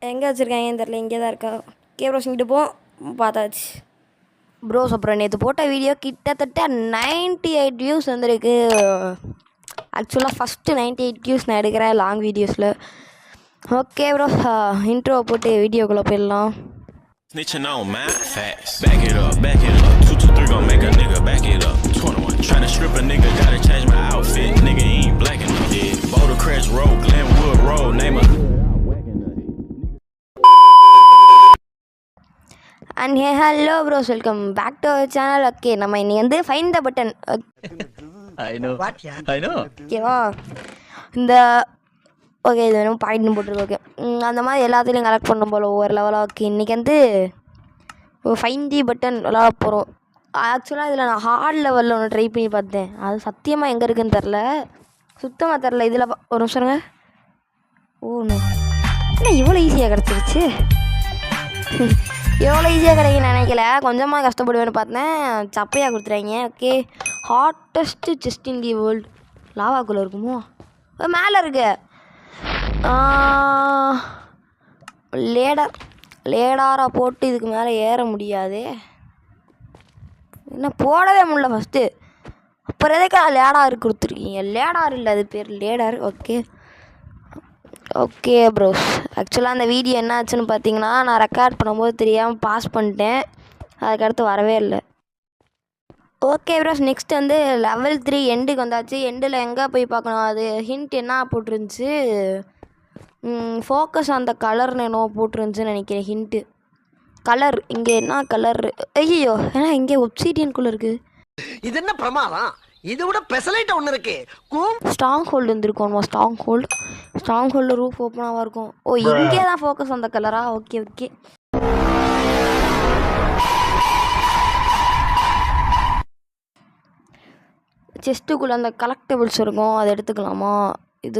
எங்கே வச்சுருக்காங்கன்னு தெரில, இங்கே தான் இருக்கா. ப்ரோஸ் இங்கிட்டு போ பார்த்தாச்சு. ப்ரோஸ் அப்புறம் நேற்று போட்ட வீடியோ கிட்டத்தட்ட 98 வியூஸ் வந்துருக்கு. ஆக்சுவலாக ஃபஸ்ட்டு 98 வியூஸ் நான் எடுக்கிறேன் லாங் வீடியோஸில். ஓகே ப்ரோஸ், இன்ட்ரோவை போட்டு வீடியோக்குள்ளே போயிடலாம். Snitching on my facts. Back it up, back it up. 2, 2, 3 gon' make a nigga back it up. 21. Tryna strip a nigga, gotta change my outfit. Nigga ain't black enough. Yeah. Boulder Crest Road, Glenwood Road, name a. And hey, hello bros, welcome back to our channel. Okay, நம்ம இன்னைக்கு வந்து find the button. I know. I know. ஓகேவா, இந்த okay இது வேணும் பாயிண்ட்னு போட்டுருக்கு. Okay, அந்த மாதிரி எல்லாத்துலேயும் கலெக்ட் பண்ணும் போல் ஒவ்வொரு லெவலாக. ஓகே, இன்றைக்கி வந்து ஃபைண்ட் தி பட்டன் விளாட போகிறோம். ஆக்சுவலாக இதில் நான் ஹார்ட் லெவலில் ஒன்று ட்ரை பண்ணி பார்த்தேன். அது சத்தியமாக எங்கே இருக்குதுன்னு தெரில, சுத்தமாக தெரில. இதில் ஒரு நிமிஷங்க. ஓ என்ன இவ்வளோ ஈஸியாக கிடச்சிருச்சு? எவ்வளோ ஈஸியாக கிடைக்குன்னு நினைக்கல, கொஞ்சமாக கஷ்டப்படுவேன்னு பார்த்தேன். சப்பையாக கொடுத்துறாங்க. Okay, hottest chest in the world. லாவாக்குள்ளே இருக்குமோ? மேலே இருக்கு லேடாரை போட்டு இதுக்கு மேலே ஏற முடியாது. என்ன போடவே முடியல ஃபஸ்ட்டு. அப்புறம் எதுக்கு லேடார் கொடுத்துருக்கீங்க? லேடார் இல்லை, அது பேர் லேடார். ஓகே ஓகே ப்ரோஸ், ஆக்சுவலாக அந்த வீடியோ என்ன ஆச்சுன்னு பார்த்தீங்கன்னா, நான் ரெக்கார்ட் பண்ணும்போது தெரியாமல் பாஸ் பண்ணிட்டேன். அதுக்கடுத்து வரவே இல்லை. ஓகே ப்ரோஸ், நெக்ஸ்ட் வந்து லெவல் 3 எண்டுக்கு வந்தாச்சு. எண்டில் எங்கே போய் பார்க்கணும்? அது ஹிண்ட் என்ன போட்டிருந்துச்சு? ஃபோக்கஸ் அந்த கலர்னு என்னவோ போட்டிருந்துச்சுன்னு நினைக்கிறேன். Hint colour. இங்கே என்ன கலர்? ஐயோ, ஏன்னா இங்கே ஒப்சீடியனுக்குள்ளே இருக்குது. இது என்ன பிரமாதம்? இது விட பெசலைட் ஒன்று இருக்கு. ஸ்ட்ராங் ஹோல்டு வந்துருக்கோம். ஸ்ட்ராங் ஹோல்டு ரூஃப் ஓப்பனாக இருக்கும். ஓ, இங்கே தான் ஃபோக்கஸ் அந்த கலரா? Okay okay. செஸ்ட்டுக்குள்ளே அந்த கலெக்டபிள்ஸ் இருக்கும், அதை எடுத்துக்கலாமா? இது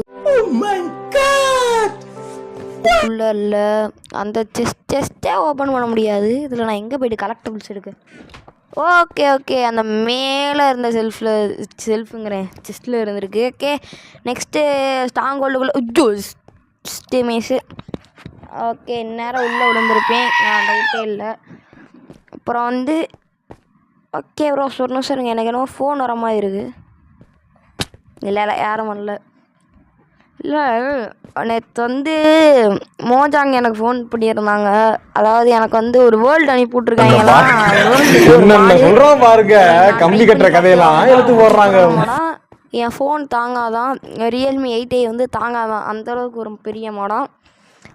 இல்லை, அந்த செஸ்ட்டே ஓப்பன் பண்ண முடியாது இதில். நான் எங்கே போய்ட்டு கலெக்டபிள்ஸ் எடுக்க? ஓகே ஓகே, அந்த மேலே இருந்த செல்ஃபுங்கிறேன் செஸ்ட்டில் இருந்திருக்கு. ஓகே, நெக்ஸ்ட்டு ஸ்ட்ராங் ஹோல்டுக்குள்ளே ஸ்டேமேஸு. ஓகே, நேரம் உள்ளே விழுந்திருப்பேன், நான் டவுட்டே இல்லை. அப்புறம் வந்து ஓகே ப்ரோ, சொன்ன சார் எனக்கு என்னவோ ஃபோன் வர மாதிரி இருக்குது. இல்லை யாரும் வரல. இல்லை, நேற்று வந்து மோஜாங்க எனக்கு ஃபோன் பண்ணியிருந்தாங்க. அதாவது எனக்கு வந்து ஒரு வேர்ல்டு அனுப்பி விட்ருக்காங்க. என் ஃபோன் தாங்காதான், ரியல்மி 8A வந்து தாங்காதான், அந்தளவுக்கு ஒரு பெரிய மாடம்.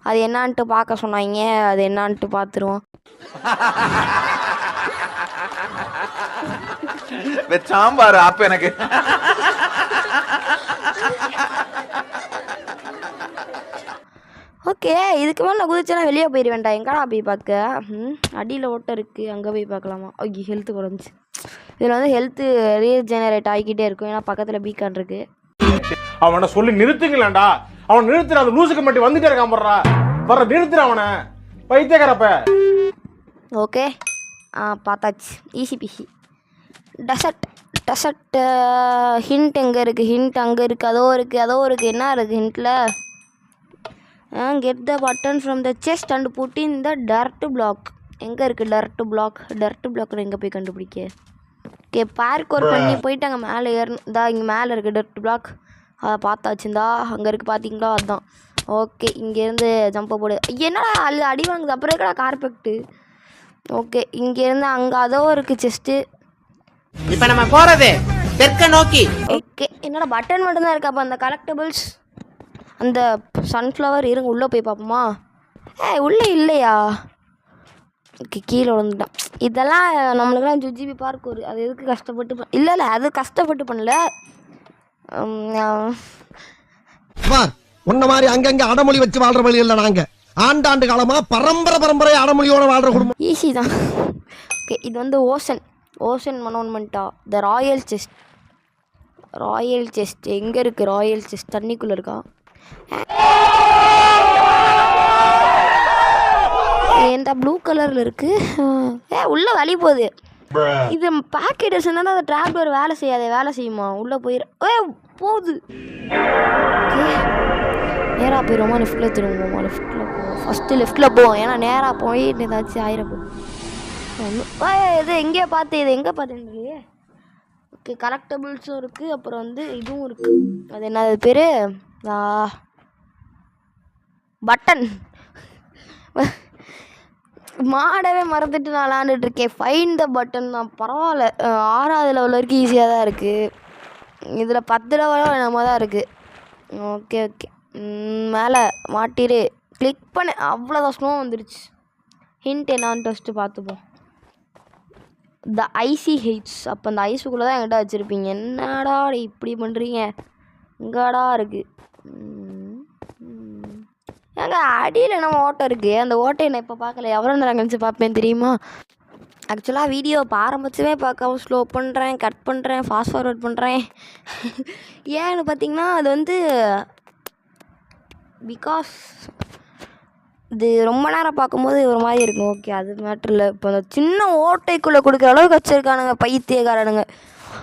அது என்னான்ட்டு பார்க்க சொன்னாங்க, அது என்னான்ட்டு பார்த்துருவோம். சாம்பார் அப்ப எனக்கு ஓகே, இதுக்கு மேலே நான் குதிச்சேன்னா வெளியே போயிட வேண்டாம். எங்கடா போய் பார்க்க? அடியில் ஓட்டம் இருக்குது, அங்கே போய் பார்க்கலாமா? ஓகே, ஹெல்த்து குறைஞ்சி. இதில் வந்து ஹெல்த்து ரீஜெனரேட் ஆகிக்கிட்டே இருக்கும், ஏன்னா பக்கத்தில் பீக்கான் இருக்குது. அவனை சொல்லி நிறுத்துங்களேன்டா. அவன் நிறுத்துற, அந்த லூசுக்கு மட்டும் வந்துட்டே இருக்கான். வர்ற நிறுத்துற அவனை, பைத்தியக்காரப்ப. ஓகே, பார்த்தாச்சு. Easy peasy. டெசர்ட் ஹிண்ட் எங்கே இருக்குது? ஹிண்ட் அங்கே இருக்குது, அதோ இருக்குது. என்ன இருக்குது ஹிண்ட்டில்? Get the button from the chest and put in the dirt block. எங்கே இருக்குது டர்ட் பிளாக்னு எங்கே போய் கண்டுபிடிக்க? ஓகே, பார்க்கோர் பண்ணி போயிட்டு அங்கே மேலே ஏறணும். இங்கே மேலே இருக்குது டர்ட் பிளாக், அதை பார்த்தாச்சுந்தா. அங்கே இருக்குது பார்த்தீங்களா? அதுதான். ஓகே, இங்கேருந்து ஜம்பை போடு. என்னடா அது அடி வாங்குது? அப்புறம் இருக்கடா கார்பெக்ட்டு. ஓகே, இங்கேருந்து அங்கே அதோ இருக்குது செஸ்ட்டு. இப்போ நம்ம போகிறது தெற்க நோக்கி. ஓகே, என்னடா பட்டன் மட்டும்தான் இருக்கா? அப்போ அந்த கலெக்டபிள்ஸ், அந்த சன்ஃப்ளவர் இருங்க, உள்ளே போய் பார்ப்போமா? உள்ளே இல்லையா? ஓகே, கீழே விழுந்துட்டான். இதெல்லாம் நம்மளுக்கெல்லாம் ஜுஜிபி பார்க் ஒரு, அது எதுக்கு கஷ்டப்பட்டு இல்லை அது கஷ்டப்பட்டு பண்ணல. உன்ன மாதிரி அங்கங்க அடமொழி வச்சு வாழ்ற வழி இல்லை. நாங்க ஆண்டாண்டு காலமா பரம்பரை அடமொழியோட வாழ்ற குடும்பம். ஈஸி தான். ஓகே, இது வந்து ஓஷன் மனோன்மெண்ட்டா? த ராயல் செஸ்ட் எங்கே இருக்குது? ராயல் செஸ்ட் தண்ணிக்குள்ளே இருக்கா? எந்த ப்ளூ கலரில் இருக்குது? உள்ளே வழி போகுது. இது பேக்கெட் இருந்தால் அந்த ட்ராப் டோர் வேலை செய்யுமா? உள்ளே போயிடு போகுது. நேராக போயிடுவோமா லெஃப்ட்டில் திரும்புவோமா? லெஃப்ட்டில் போவோம். ஃபஸ்ட்டு லெஃப்ட்டில் போவோம், ஏன்னா நேராக போய் ஏதாச்சும் ஆயிரம் இது எங்கே பார்த்து இது எங்கே பார்த்தேன்னு இல்லையே. ஓகே, கலெக்டபிள்ஸும் இருக்குது, அப்புறம் வந்து இதுவும் இருக்குது. அது என்ன அது பேர்? பட்டன். மாடவே மறந்துட்டு நான் விளாண்டுட்ருக்கேன். ஃபைன் த பட்டன் தான். பரவாயில்ல, 6வது லெவல் வரைக்கும் ஈஸியாக தான் இருக்குது. இதில் 10 லெவலும் நம்ம தான் இருக்குது. ஓகே ஓகே, மேலே மாட்டிரு, கிளிக் பண்ணு, அவ்வளோதான். ஸ்னோ வந்துடுச்சு. ஹிண்ட் என்னான்னு ஃபஸ்ட்டு பார்த்துப்போம். த ஐசி ஹெய்ட்ஸ். அப்போ அந்த ஐஸுக்குள்ளே தான் என்கிட்ட வச்சுருப்பீங்க. என்னடா இப்படி பண்ணுறீங்க? எங்கடா இருக்குது? ஏங்க அடியில் நம்ம ஓட்டை இருக்குது. அந்த ஓட்டையை நான் இப்போ பார்க்கல, எவ்வளோ நேரம் கழிச்சு பார்ப்பேன் தெரியுமா? ஆக்சுவலாக வீடியோ இப்போ ஆரம்பிச்சவே பார்க்காம ஸ்லோ பண்ணுறேன், கட் பண்ணுறேன், ஃபாஸ்ட் ஃபார்வர்ட் பண்ணுறேன். ஏன்னு பார்த்தீங்கன்னா அது வந்து பிகாஸ் இது ரொம்ப நேரம் பார்க்கும்போது ஒரு மாதிரி இருக்கும். ஓகே, அது மேட்ரு இல்லை. இப்போ அந்த சின்ன ஓட்டைக்குள்ளே கொடுக்குற அளவுக்கு வச்சுருக்கானுங்க பைத்தியக்காரனுங்க.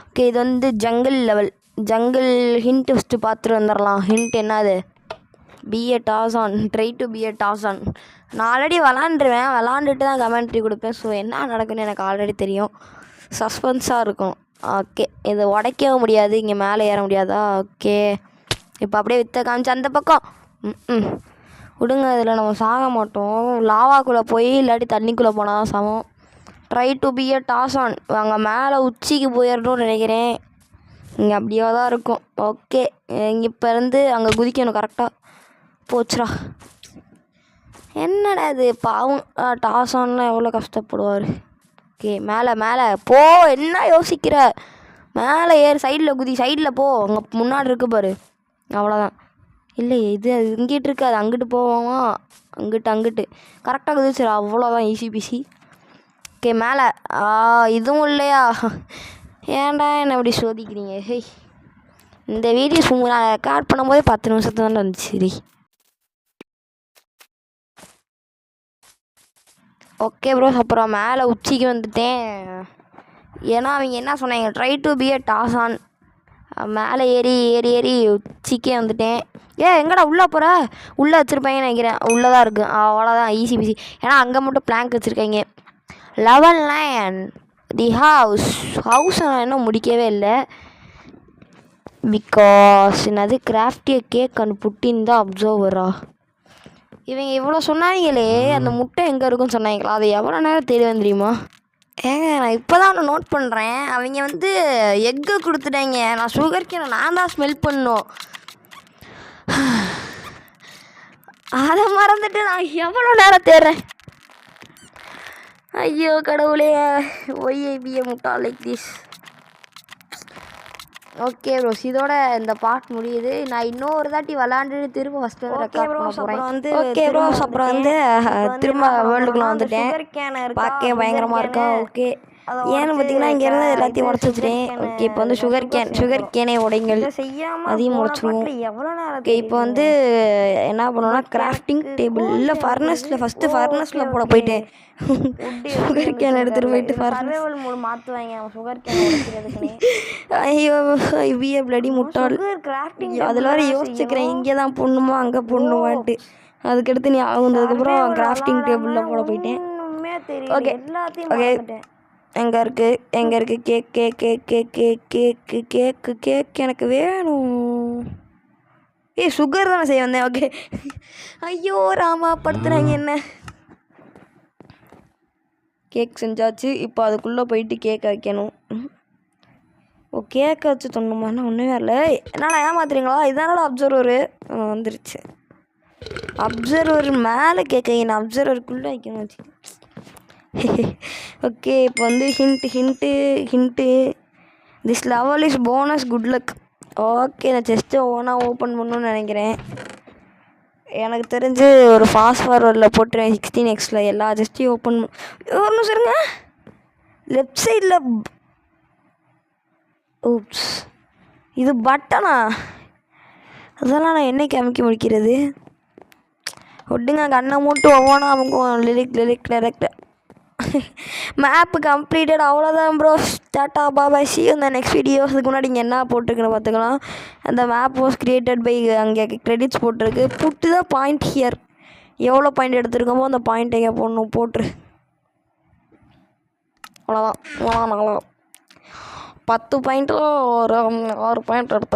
ஓகே, இது வந்து jungle level. Jungle hint first பார்த்துட்டு வந்துடலாம். ஹிண்ட் என்னது? Be a Tarzan, try to be a Tarzan. நான் ஆல்ரெடி விளாண்டுட்டு தான் கமெண்ட்ரி கொடுப்பேன். ஸோ என்ன நடக்குன்னு எனக்கு ஆல்ரெடி தெரியும். சஸ்பென்ஸாக இருக்கும். ஓகே, இதை உடைக்கவும் முடியாது, இங்கே மேலே ஏற முடியாதா? ஓகே, இப்போ அப்படியே விற்ற காமிச்சு அந்த பக்கம் விடுங்க. இதில் நம்ம சாக மாட்டோம். லாவாக்குள்ளே போய் இல்லாட்டி தண்ணிக்குள்ளே போனால் தான் சமம். Try to be a டாஸான். அங்கே மேலே உச்சிக்கு போயிடணும்னு நினைக்கிறேன். இங்கே அப்படியே தான் இருக்கும். ஓகே, இங்கே இப்போ இருந்து அங்கே குதிக்கணும். கரெக்டாக போச்சுரா. என்னடா இது பாவம், டாஸான்லாம் எவ்வளோ கஷ்டப்படுவார். ஓகே, மேலே போ. என்ன யோசிக்கிற? மேலே ஏறு, சைடில் குதி, சைடில் போ. அங்கே முன்னாடி இருக்கு பாரு, அவ்வளோதான். இல்லை, இது இங்கிட்டு இருக்கு, அது அங்கிட்டு போவோமா? அங்கிட்டு கரெக்டாக குதிச்சிடா, அவ்வளோதான். Easy PC. ஓகே, மேலே. இதுவும் இல்லையா? ஏன்டா என்னை இப்படி சோதிக்கிறீங்க? ஹேய், இந்த வீடியோ நான் ரெக்கார்ட் பண்ணும்போதே 10 நிமிஷத்து தான் வந்துச்சு. சரி, ஓகே ப்ரோஸ். அப்புறம் மேலே உச்சிக்கு வந்துட்டேன். ஏன்னா அவங்க என்ன சொன்னாங்க? Try to be a டாஸான். மேலே ஏறி உச்சிக்கே வந்துட்டேன். எங்கடா உள்ளே போகிற? உள்ளே வச்சுருப்பாங்கன்னு நினைக்கிறேன். உள்ளே தான் இருக்குது, அவ்வளோதான். Easy peasy. ஏன்னா அங்கே மட்டும் பிளாங்க் வச்சுருக்காங்க. லெவல் 9 தி ஹவுஸ் நான் இன்னும் முடிக்கவே இல்லை. பிகாஸ் என்னது கிராஃப்டிய கேக் அண்ட் புட்டின் தான் அப்சர்வரா. இவங்க இவ்வளோ சொன்னாங்களே, அந்த முட்டை எங்கே இருக்குன்னு சொன்னாங்களா? அது எவ்வளோ நேரம் தெரியும் தெரியுமா? ஏங்க நான் இப்போ தான் ஒன்று நோட் பண்ணுறேன். அவங்க வந்து எக்கை கொடுத்துட்டாங்க. நான் சுகர் கேனை நான் தான் ஸ்மெல் பண்ணோம். அதை மறந்துட்டு நான் எவ்வளோ நேரம் தேடுறேன். ஐயோ கடவுளே, ஒய்ஐபிஏ முட்டா லைக் திஸ். ஓகே ப்ரோஸ், இதோட இந்த பார்ட் முடியுது. நான் இன்னொரு தாட்டி விளாண்டுட்டு திரும்ப ஃபஸ்ட்டு ரெக்கார்ட் பண்ண போகிறேன். ஓகே ப்ரோஸ், அப்புறம் வந்து திரும்ப வேர்ல்டுக்குள்ளே வந்துட்டேன். பார்க்க பயங்கரமாக இருக்கும். ஓகே, ஏன்னு பார்த்தீங்கன்னா இங்கேருந்து எல்லாத்தையும் உடச்சி வச்சுட்டேன். ஓகே, இப்போ வந்து சுகர் கேனே உடைங்கள் அதையும் உடச்சிடுவோம். ஓகே, இப்போ வந்து என்ன பண்ணுவோம்னா கிராஃப்டிங் டேபிள் இல்லை ஃபர்னஸில் ஃபஸ்ட்டு ஃபர்னஸில் போட போயிட்டேன். சுகர் கேன் எடுத்துகிட்டு போயிட்டு ஃபர்னஸ் மாற்றுவாங்க சுகர் கேன் உடைக்கிறதுக்குனே. ஐயோ ஐபிஏ பிளடி முட்டாள். அதில் வேறு யோசிச்சுக்கிறேன், இங்கே தான் பொண்ணுமா அங்கே பொண்ணுமான்ட்டு. அதுக்கடுத்து நீ ஆகுனதுக்கப்புறம் கிராஃப்டிங் டேபிளில் போட போயிட்டேன். ஓகே ஓகே, எங்கே இருக்குது கேக் எனக்கு வேணும். சுகர் தானே செய்ய வந்தேன். ஓகே, ஐயோ ராமா படுத்துறாங்க என்ன. கேக் செஞ்சாச்சு. இப்போ அதுக்குள்ளே போயிட்டு கேக்கை வைக்கணும். கேக்கை வச்சு தொண்ணுமான்னா ஒன்றுமே இல்லை. என்னடா ஏமாத்துறீங்களா? இதனால அப்சர்வரு வந்துருச்சு. அப்சர்வர் மேலே கேட்க, நான் அப்சர்வருக்குள்ளே வைக்கணும் வச்சு. ஓகே, இப்போ வந்து hint this level is bonus good luck. Okay, நான் செஸ்ட்டை ஓனாக ஓப்பன் பண்ணணும்னு நினைக்கிறேன். எனக்கு தெரிஞ்சு ஒரு ஃபாஸ்ட் ஃபார்வர்டில் போட்டுருவேன் 16Xல எல்லா செஸ்ட்டையும் ஓப்பன் ஒன்றும் சரிங்க. லெஃப்ட் சைடில் ஓப்ஸ், இது பட்டனா? அதெல்லாம் நான் என்னைக்கு அமைக்க முடிக்கிறது? ஒட்டுங்க கண்ணை மூட்டு ஒவ்வொன்றா அவங்க லிரிக் டைரக்ட். மேப்பு கம்ப்ளீட்டட் அவ்வளோதான் ப்ரோ. டாட்டா பாபாய் சி இந்த நெக்ஸ்ட் வீடியோ. அதுக்கு முன்னாடி இங்கே என்ன போட்டிருக்குன்னு பார்த்துக்கலாம். அந்த மேப் வாஸ் கிரியேட்டட் பை அங்கே கிரெடிட்ஸ் போட்டிருக்கு. புட்டு தான் பாயிண்ட் ஹியர். எவ்வளோ பாயிண்ட் எடுத்துருக்கோமோ அந்த பாயிண்ட் எங்கே போடணும் போட்டுரு. அவ்வளோதான். 10 பாயிண்ட்டில் ஒரு 6 பாயிண்ட் எடுத்து